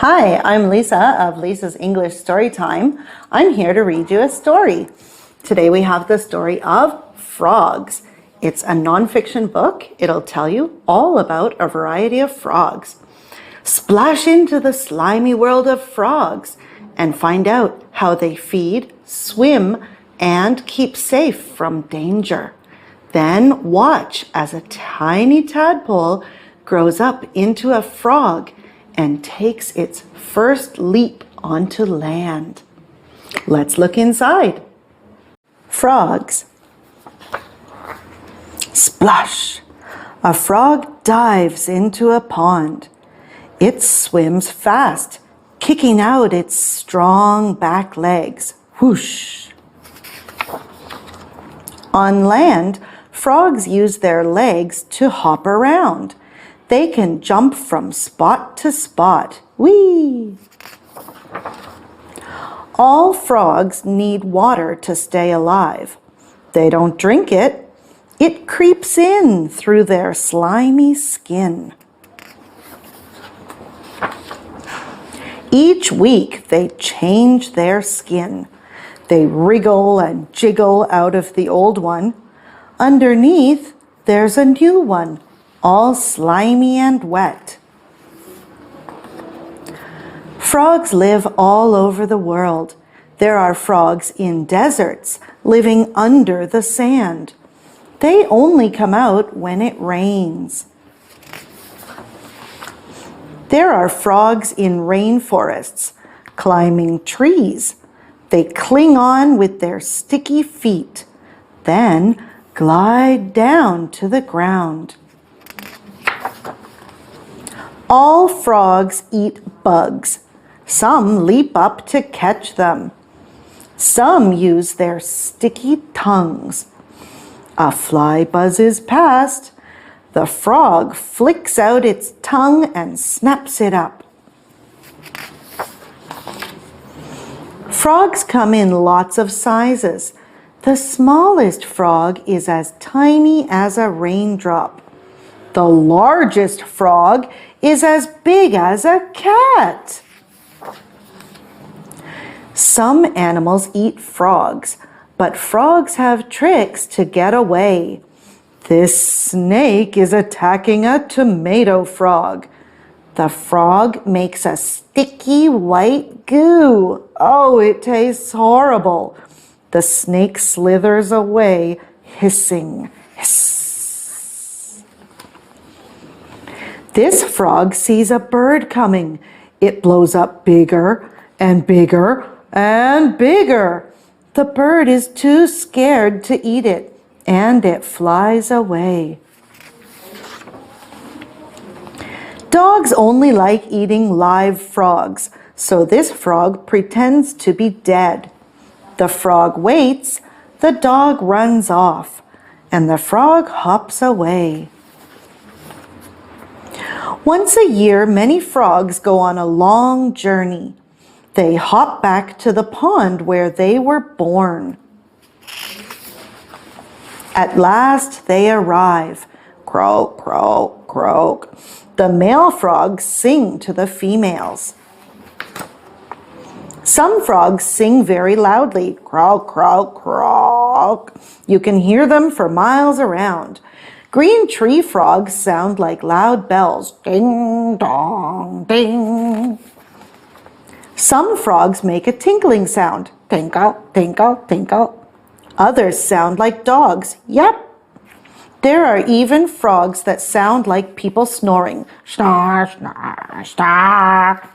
Hi, I'm Lisa of Lisa's English Storytime. I'm here to read you a story. Today we have the story of Frogs. It's a nonfiction book. It'll tell you all about a variety of frogs. Splash into the slimy world of frogs and find out how they feed, swim, and keep safe from danger. Then watch as a tiny tadpole grows up into a frog and takes its first leap onto land. Let's look inside. Frogs. Splash! A frog dives into a pond. It swims fast, kicking out its strong back legs. Whoosh! On land, frogs use their legs to hop around. They can jump from spot to spot. Whee! All frogs need water to stay alive. They don't drink it. It creeps in through their slimy skin. Each week they change their skin. They wriggle and jiggle out of the old one. Underneath, there's a new one, all slimy and wet. Frogs live all over the world. There are frogs in deserts, living under the sand. They only come out when it rains. There are frogs in rainforests, climbing trees. They cling on with their sticky feet, then glide down to the ground. All frogs eat bugs. Some leap up to catch them. Some use their sticky tongues. A fly buzzes past. The frog flicks out its tongue and snaps it up. Frogs come in lots of sizes. The smallest frog is as tiny as a raindrop. The largest frog is as big as a cat. Some animals eat frogs, but frogs have tricks to get away. This snake is attacking a tomato frog. The frog makes a sticky white goo. Oh, it tastes horrible. The snake slithers away, hissing. Hiss. This frog sees a bird coming. It blows up bigger and bigger and bigger. The bird is too scared to eat it, and it flies away. Dogs only like eating live frogs, so this frog pretends to be dead. The frog waits, the dog runs off, and the frog hops away. Once a year, many frogs go on a long journey. They hop back to the pond where they were born. At last they arrive. Croak, croak, croak. The male frogs sing to the females. Some frogs sing very loudly. Croak, croak, croak. You can hear them for miles around. Green tree frogs sound like loud bells. Ding, dong, ding. Some frogs make a tinkling sound. Tinkle, tinkle, tinkle. Others sound like dogs. Yep. There are even frogs that sound like people snoring. Snore, snore, snore.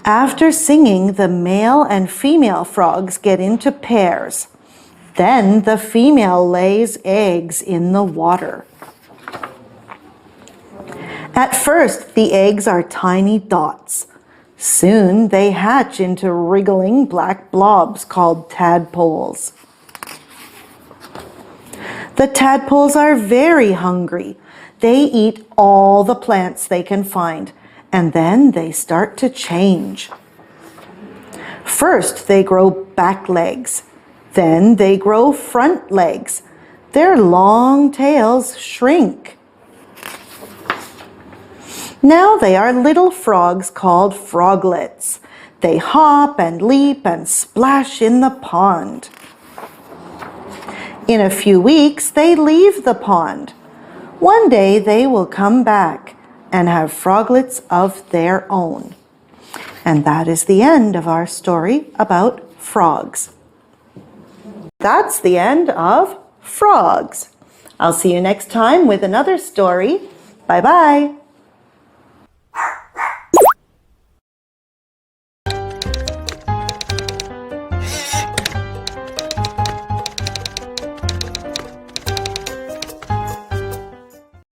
After singing, the male and female frogs get into pairs. Then the female lays eggs in the water. At first, the eggs are tiny dots. Soon they hatch into wriggling black blobs called tadpoles. The tadpoles are very hungry. They eat all the plants they can find, and then they start to change. First, they grow back legs. Then they grow front legs. Their long tails shrink. Now they are little frogs called froglets. They hop and leap and splash in the pond. In a few weeks, they leave the pond. One day they will come back and have froglets of their own. And that is the end of our story about frogs. That's the end of frogs. I'll see you next time with another story. Bye-bye.